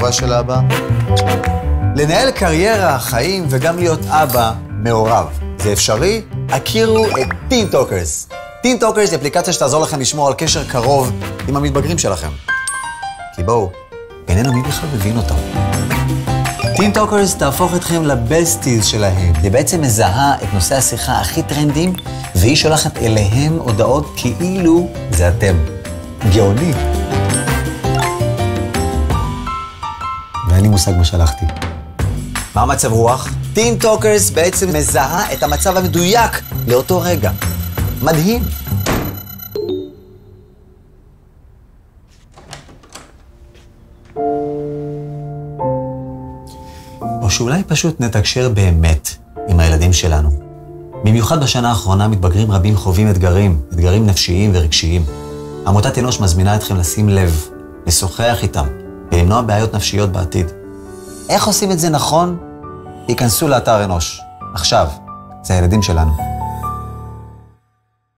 אבא של אבא. לנהל קריירה, חיים וגם להיות אבא מעורב. זה אפשרי? הכירו את טין טוקרס. טין טוקרס היא אפליקציה שתעזור לכם לשמור על קשר קרוב עם המתבגרים שלכם. כי בואו, בינינו מי בכלל מבין אותם. טין טוקרס תהפוך אתכם לבסטיז שלהם. היא בעצם מזהה את נושא השיחה הכי טרנדים, והיא שולחת אליהם הודעות כאילו זה אתם. גאוני. ואין לי מושג מה שלחתי. מה המצב רוח? טין טוקרס בעצם מזהה את המצב המדויק לאותו רגע. מדהים. או שאולי פשוט נתקשר באמת עם הילדים שלנו. במיוחד בשנה האחרונה מתבגרים רבים חווים אתגרים נפשיים ורגשיים. עמותת אנוש מזמינה אתכם לשים לב, לשוחח איתם, ולמנוע בעיות נפשיות בעתיד. איך עושים את זה נכון? היכנסו לאתר אנוש. עכשיו, זה הילדים שלנו.